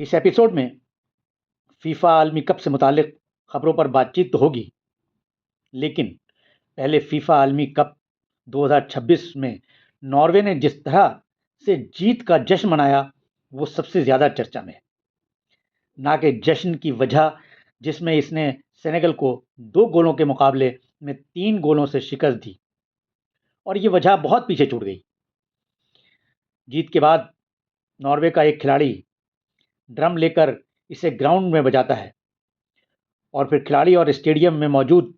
اس episode میں FIFA عالمی cup سے متعلق خبروں پر بات چیت تو ہوگی، لیکن پہلے فیفا عالمی کپ 2026 میں ناروے نے جس طرح سے جیت کا جشن منایا وہ سب سے زیادہ چرچا میں ہے، نہ کہ جشن کی وجہ جس میں اس نے سینیگل کو 2 گولوں کے مقابلے میں 3 گولوں سے شکست دی، اور یہ وجہ بہت پیچھے چھوٹ گئی۔ جیت کے بعد ناروے کا ایک کھلاڑی ڈرم لے کر اسے گراؤنڈ میں بجاتا ہے، اور پھر کھلاڑی اور اسٹیڈیم میں موجود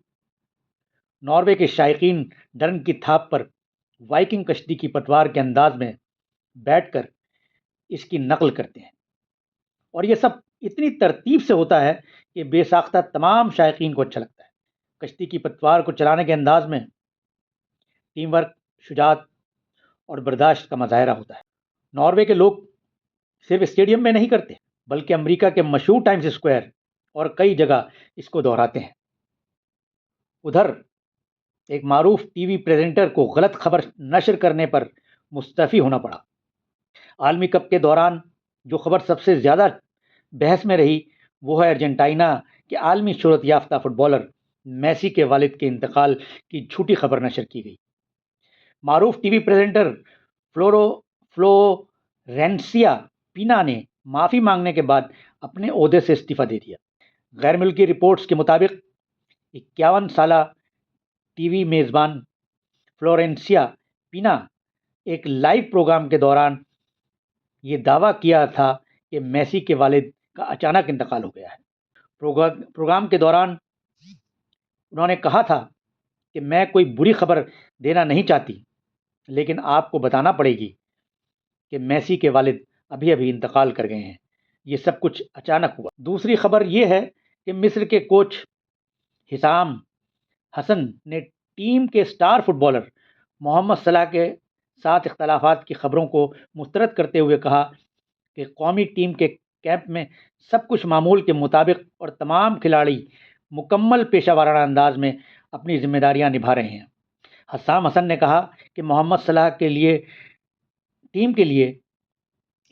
ناروے کے شائقین ڈرم کی تھاپ پر وائکنگ کشتی کی پتوار کے انداز میں بیٹھ کر اس کی نقل کرتے ہیں، اور یہ سب اتنی ترتیب سے ہوتا ہے کہ بے ساختہ تمام شائقین کو اچھا لگتا ہے۔ کشتی کی پتوار کو چلانے کے انداز میں ٹیم ورک، شجاعت اور برداشت کا مظاہرہ ہوتا ہے۔ ناروے کے لوگ صرف اسٹیڈیم میں نہیں کرتے، بلکہ امریکہ کے مشہور ٹائمز اسکوائر اور کئی جگہ اس کو دہراتے ہیں۔ ادھر ایک معروف ٹی وی پریزنٹر کو غلط خبر نشر کرنے پر مستعفی ہونا پڑا۔ عالمی کپ کے دوران جو خبر سب سے زیادہ بحث میں رہی وہ ہے ارجنٹائنا کے عالمی شہرت یافتہ فٹ بالر میسی کے والد کے انتقال کی جھوٹی خبر نشر کی گئی۔ معروف ٹی وی پریزنٹر فلورینسیا پینا نے معافی مانگنے کے بعد اپنے عہدے سے استعفیٰ دے دیا۔ غیر ملکی رپورٹس کے مطابق 51 سالہ ٹی وی میزبان فلورینسیا پینا ایک لائیو پروگرام کے دوران یہ دعویٰ کیا تھا کہ میسی کے والد کا اچانک انتقال ہو گیا ہے۔ پروگرام کے دوران انہوں نے کہا تھا کہ میں کوئی بری خبر دینا نہیں چاہتی، لیکن آپ کو بتانا پڑے گی کہ میسی کے والد ابھی انتقال کر گئے ہیں، یہ سب کچھ اچانک ہوا۔ دوسری خبر یہ ہے کہ مصر کے کوچ حسام حسن نے ٹیم کے سٹار فٹ بالر محمد صلاح کے ساتھ اختلافات کی خبروں کو مسترد کرتے ہوئے کہا کہ قومی ٹیم کے کیمپ میں سب کچھ معمول کے مطابق اور تمام کھلاڑی مکمل پیشہ ورانہ انداز میں اپنی ذمہ داریاں نبھا رہے ہیں۔ حسام حسن نے کہا کہ محمد صلاح کے لیے ٹیم کے لیے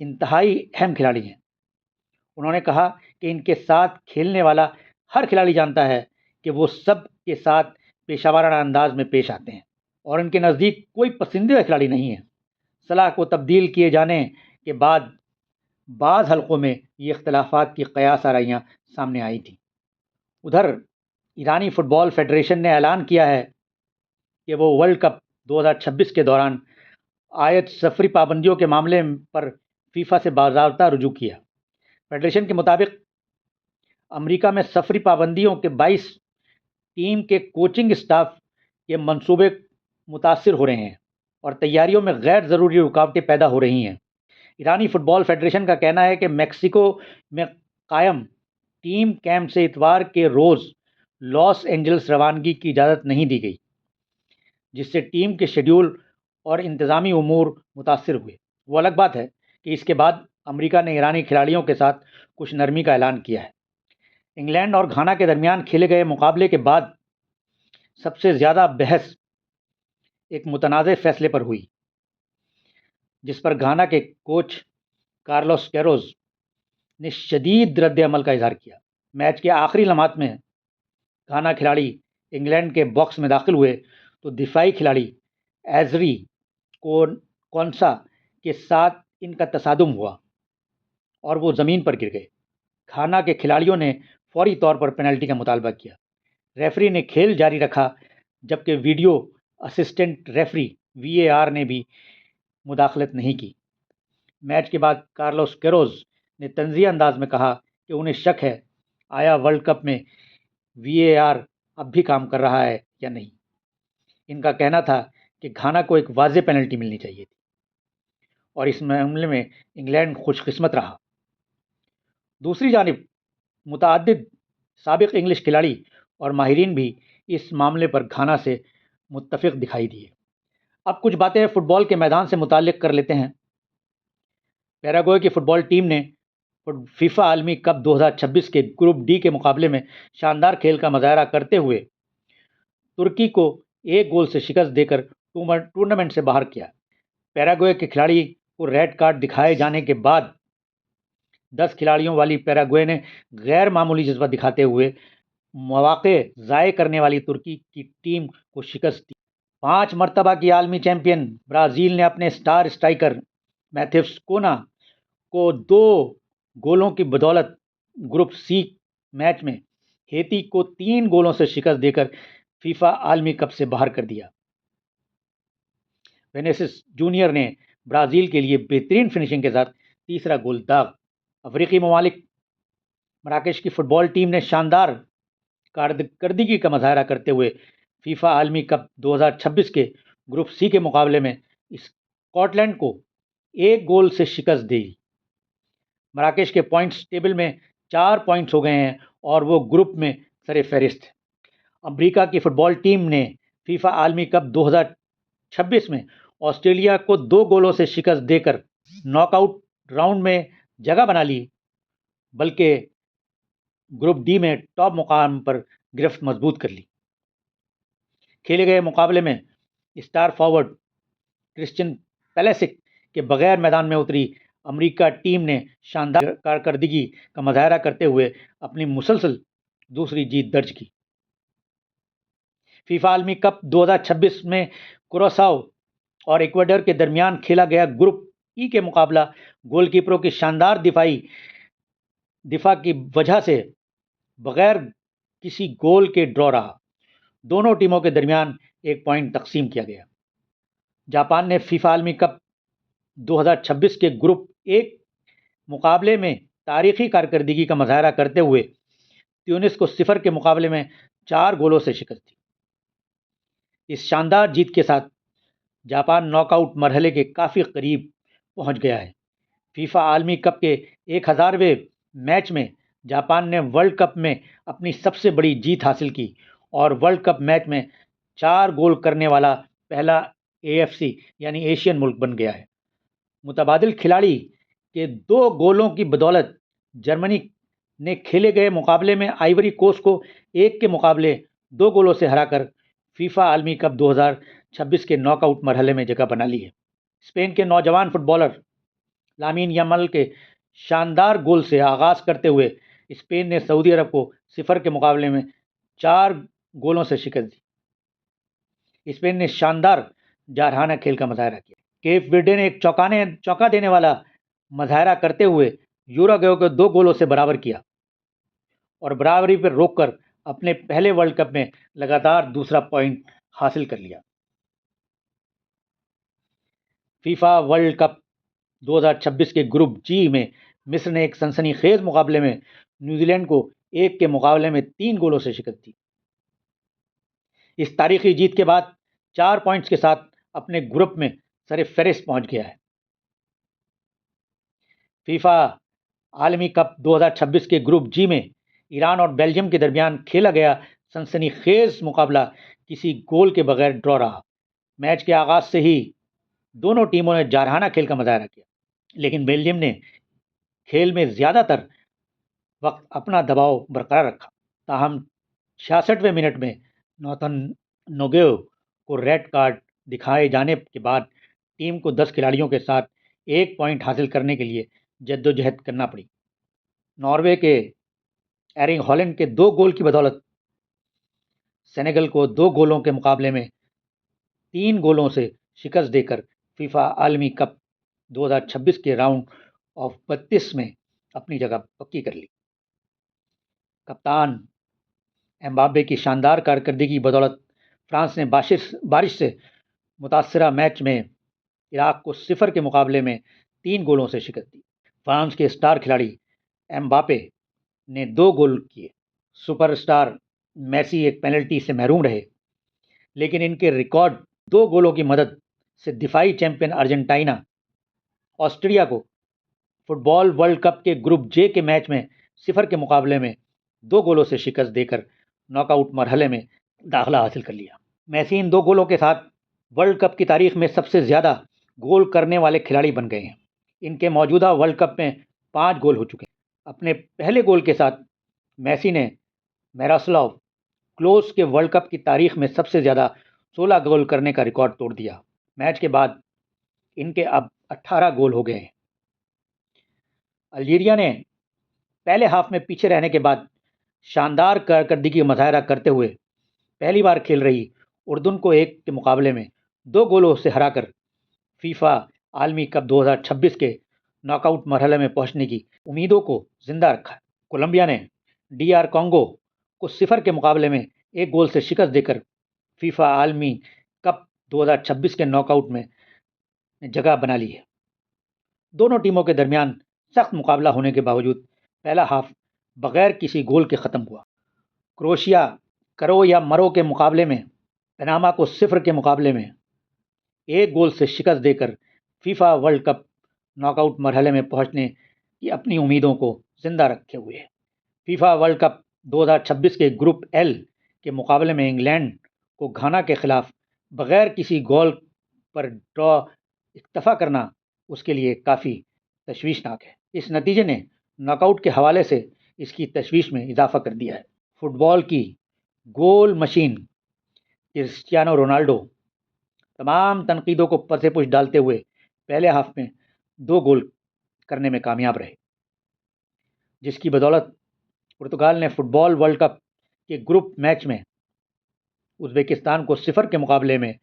انتہائی اہم کھلاڑی ہیں۔ انہوں نے کہا کہ ان کے ساتھ کھیلنے والا ہر کھلاڑی جانتا ہے کہ وہ سب کے ساتھ پیشہ ورانہ انداز میں پیش آتے ہیں، اور ان کے نزدیک کوئی پسندیدہ کھلاڑی نہیں ہے۔ صلاح کو تبدیل کیے جانے کے بعد بعض حلقوں میں یہ اختلافات کی قیاس آرائیاں سامنے آئی تھیں۔ ادھر ایرانی فٹ بال فیڈریشن نے اعلان کیا ہے کہ وہ ورلڈ کپ 2026 کے دوران عائد سفری پابندیوں کے معاملے پر فیفا سے باضابطہ رجوع کیا۔ فیڈریشن کے مطابق امریکہ میں سفری پابندیوں کے باعث ٹیم کے کوچنگ اسٹاف کے منصوبے متاثر ہو رہے ہیں اور تیاریوں میں غیر ضروری رکاوٹیں پیدا ہو رہی ہیں۔ ایرانی فٹ بال فیڈریشن کا کہنا ہے کہ میکسیکو میں قائم ٹیم کیمپ سے اتوار کے روز لاس اینجلس روانگی کی اجازت نہیں دی گئی، جس سے ٹیم کے شیڈول اور انتظامی امور متاثر ہوئے۔ وہ الگ بات ہے کہ اس کے بعد امریکہ نے ایرانی کھلاڑیوں کے ساتھ کچھ نرمی کا اعلان کیا ہے۔ انگلینڈ اور گھانا کے درمیان کھیلے گئے مقابلے کے بعد سب سے زیادہ بحث ایک متنازع فیصلے پر ہوئی، جس پر گھانا کے کوچ کارلوس کیروز نے شدید رد عمل کا اظہار کیا۔ میچ کے آخری لمحات میں گھانا کھلاڑی انگلینڈ کے باکس میں داخل ہوئے تو دفاعی کھلاڑی ایزری کونسا کے ساتھ ان کا تصادم ہوا اور وہ زمین پر گر گئے۔ گھانا کے کھلاڑیوں نے فوری طور پر پینلٹی کا مطالبہ کیا۔ ریفری نے کھیل جاری رکھا، جبکہ ویڈیو اسسٹنٹ ریفری VAR نے بھی مداخلت نہیں کی۔ میچ کے بعد کارلوس کیروز نے طنزیہ انداز میں کہا کہ انہیں شک ہے آیا ورلڈ کپ میں VAR اب بھی کام کر رہا ہے یا نہیں۔ ان کا کہنا تھا کہ گھانا کو ایک واضح پینلٹی ملنی چاہیے تھی، اور اس معاملے میں انگلینڈ خوش قسمت رہا۔ دوسری جانب متعدد سابق انگلش کھلاڑی اور ماہرین بھی اس معاملے پر گھانا سے متفق دکھائی دیے۔ اب کچھ باتیں فٹ بال کے میدان سے متعلق کر لیتے ہیں۔ پیراگوئے کی فٹ بال ٹیم نے فیفا عالمی کپ 2026 کے گروپ ڈی کے مقابلے میں شاندار کھیل کا مظاہرہ کرتے ہوئے ترکی کو 1 گول سے شکست دے کر ٹورنامنٹ سے باہر کیا۔ پیراگوئے کے کھلاڑی کو ریڈ کارڈ دکھائے جانے کے بعد 10 کھلاڑیوں والی پیراگوئے نے غیر معمولی جذبہ دکھاتے ہوئے مواقع ضائع کرنے والی ترکی کی ٹیم کو شکست دی۔ 5 مرتبہ کی عالمی چیمپئن برازیل نے اپنے سٹار اسٹرائکر میتھیوس کونا کو 2 گولوں کی بدولت گروپ سی میچ میں ہیتی کو 3 گولوں سے شکست دے کر فیفا عالمی کپ سے باہر کر دیا۔ وینیسیس جونیئر نے برازیل کے لیے بہترین فنشنگ کے ساتھ تیسرا گول داغ۔ افریقی ممالک مراکش کی فٹ بال ٹیم نے شاندار کارکردگی کا مظاہرہ کرتے ہوئے فیفا عالمی کپ 2026 کے گروپ سی کے مقابلے میں اسکاٹ لینڈ کو 1 گول سے شکست دی۔ مراکش کے پوائنٹس ٹیبل میں 4 پوائنٹس ہو گئے ہیں اور وہ گروپ میں سر فہرست ہے۔ امریکہ کی فٹ بال ٹیم نے فیفا عالمی کپ 2026 میں آسٹریلیا کو 2 گولوں سے شکست دے کر ناک آؤٹ راؤنڈ میں جگہ بنا لی، بلکہ گروپ ڈی میں ٹاپ مقام پر گرفت مضبوط کر لی۔ کھیلے گئے مقابلے میں اسٹار فارورڈ کرسچن پیلسک کے بغیر میدان میں اتری امریکہ ٹیم نے شاندار کارکردگی کا مظاہرہ کرتے ہوئے اپنی مسلسل دوسری جیت درج کی۔ فیفا عالمی کپ 2026 میں کوراساؤ اور ایکواڈور کے درمیان کھیلا گیا گروپ ای کے مقابلہ گول کیپروں کی شاندار دفاع کی وجہ سے بغیر کسی گول کے ڈرا رہا۔ دونوں ٹیموں کے درمیان 1 پوائنٹ تقسیم کیا گیا۔ جاپان نے فیفا عالمی کپ 2026 کے گروپ ایک مقابلے میں تاریخی کارکردگی کا مظاہرہ کرتے ہوئے تیونس کو 0 کے مقابلے میں 4 گولوں سے شکست دی۔ اس شاندار جیت کے ساتھ جاپان ناک آؤٹ مرحلے کے کافی قریب پہنچ گیا ہے۔ فیفا عالمی کپ کے 1000ویں میچ میں جاپان نے ورلڈ کپ میں اپنی سب سے بڑی جیت حاصل کی اور ورلڈ کپ میچ میں 4 گول کرنے والا پہلا AFC یعنی ایشین ملک بن گیا ہے۔ متبادل کھلاڑی کے 2 گولوں کی بدولت جرمنی نے کھیلے گئے مقابلے میں آئیوری کوسٹ کو 1 کے مقابلے 2 گولوں سے ہرا کر فیفا عالمی کپ 2026 کے ناک آؤٹ مرحلے میں جگہ بنا لی ہے۔ اسپین کے نوجوان فٹ بالر لامین یامال کے شاندار گول سے آغاز کرتے ہوئے اسپین نے سعودی عرب کو 0 کے مقابلے میں 4 گولوں سے شکست دی۔ اسپین نے شاندار جارحانہ کھیل کا مظاہرہ کیا۔ کیپ ورڈے نے ایک چونکا دینے والا مظاہرہ کرتے ہوئے یوراگوئے کو 2 گولوں سے برابر کیا اور برابری پر روک کر اپنے پہلے ورلڈ کپ میں لگاتار دوسرا پوائنٹ حاصل کر لیا۔ فیفا ورلڈ کپ 2026 کے گروپ جی میں مصر نے ایک سنسنی خیز مقابلے میں نیوزی لینڈ کو 1 کے مقابلے میں 3 گولوں سے شکست دی۔ اس تاریخی جیت کے بعد 4 پوائنٹس کے ساتھ اپنے گروپ میں سر فہرست پہنچ گیا ہے۔ فیفا عالمی کپ 2026 کے گروپ جی میں ایران اور بیلجیم کے درمیان کھیلا گیا سنسنی خیز مقابلہ کسی گول کے بغیر ڈرا رہا۔ میچ کے آغاز سے ہی دونوں ٹیموں نے جارحانہ کھیل کا مظاہرہ کیا، لیکن بیلجیم نے کھیل میں زیادہ تر وقت اپنا دباؤ برقرار رکھا۔ تاہم 66ویں منٹ میں نوتن نوگیو کو ریڈ کارڈ دکھائے جانے کے بعد ٹیم کو 10 کھلاڑیوں کے ساتھ 1 پوائنٹ حاصل کرنے کے لیے جدوجہد کرنا پڑی۔ ناروے کے ایرنگ ہالینڈ کے 2 گول کی بدولت سینیگل کو 2 گولوں کے مقابلے میں 3 گولوں سے شکست دے کر فیفا عالمی کپ 2026 کے راؤنڈ آف 32 میں اپنی جگہ پکی کر لی۔ کپتان ایمباپے کی شاندار کارکردگی بدولت فرانس نے بارش سے متاثرہ میچ میں عراق کو 0 کے مقابلے میں 3 گولوں سے شکست دی۔ فرانس کے اسٹار کھلاڑی ایمباپے نے 2 گول کیے۔ سپر اسٹار میسی ایک پینلٹی سے محروم رہے، لیکن ان کے ریکارڈ 2 گولوں کی مدد سے دفاعی چیمپئن ارجنٹائنا آسٹریا کو فٹ بال ورلڈ کپ کے گروپ جے کے میچ میں 0 کے مقابلے میں 2 گولوں سے شکست دے کر ناک آؤٹ مرحلے میں داخلہ حاصل کر لیا۔ میسی ان 2 گولوں کے ساتھ ورلڈ کپ کی تاریخ میں سب سے زیادہ گول کرنے والے کھلاڑی بن گئے ہیں۔ ان کے موجودہ ورلڈ کپ میں 5 گول ہو چکے ہیں۔ اپنے پہلے گول کے ساتھ میسی نے میراسلاو کلوز کے ورلڈ کپ کی تاریخ میں سب سے زیادہ 16 گول کرنے کا ریکارڈ توڑ دیا۔ میچ کے بعد ان کے اب 18 گول ہو گئے ہیں۔ الجیریا نے پہلے ہاف میں پیچھے رہنے کے بعد شاندار کارکردگی کا مظاہرہ کرتے ہوئے پہلی بار کھیل رہی اردن کو 1 کے مقابلے میں 2 گولوں سے ہرا کر فیفا عالمی کپ 2026 کے ناک آؤٹ مرحلے میں پہنچنے کی امیدوں کو زندہ رکھا۔ کولمبیا نے ڈی آر کانگو کو 0 کے مقابلے میں 1 گول سے شکست دے کر فیفا عالمی کپ 2026 کے ناک آؤٹ میں جگہ بنا لی ہے۔ دونوں ٹیموں کے درمیان سخت مقابلہ ہونے کے باوجود پہلا ہاف بغیر کسی گول کے ختم ہوا۔ کروشیا کرو یا مرو کے مقابلے میں پناما کو 0 کے مقابلے میں 1 گول سے شکست دے کر FIFA world cup knock out مرحلے میں پہنچنے کی اپنی امیدوں کو زندہ رکھے ہوئے ہے۔ فیفا ورلڈ کپ 2026 کے گروپ ایل کے مقابلے میں انگلینڈ کو گھانا کے خلاف بغیر کسی گول پر ڈرا اکتفا کرنا اس کے لیے کافی تشویشناک ہے۔ اس نتیجے نے ناک آؤٹ کے حوالے سے اس کی تشویش میں اضافہ کر دیا ہے۔ فٹ بال کی گول مشین کرسٹیانو رونالڈو تمام تنقیدوں کو پس پش ڈالتے ہوئے پہلے ہاف میں 2 گول کرنے میں کامیاب رہے، جس کی بدولت پرتگال نے فٹ بال ورلڈ کپ کے گروپ میچ میں ازبکستان کو 0 کے مقابلے میں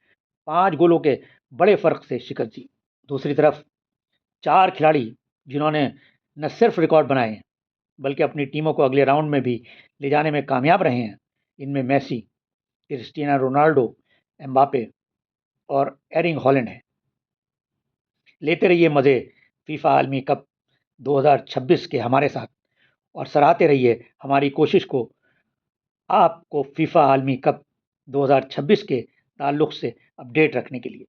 5 گولوں کے بڑے فرق سے شکست دی۔ دوسری طرف 4 کھلاڑی جنہوں نے نہ صرف ریکارڈ بنائے ہیں بلکہ اپنی ٹیموں کو اگلے راؤنڈ میں بھی لے جانے میں کامیاب رہے ہیں، ان میں میسی، کرسٹیانو رونالڈو، امباپے اور ایرنگ ہالینڈ ہیں۔ لیتے رہیے مزے فیفا عالمی کپ 2026 کے ہمارے ساتھ اور سراہتے رہیے ہماری کوشش کو آپ کو فیفا عالمی کپ 2026 کے تعلق سے اپڈیٹ رکھنے کے لیے۔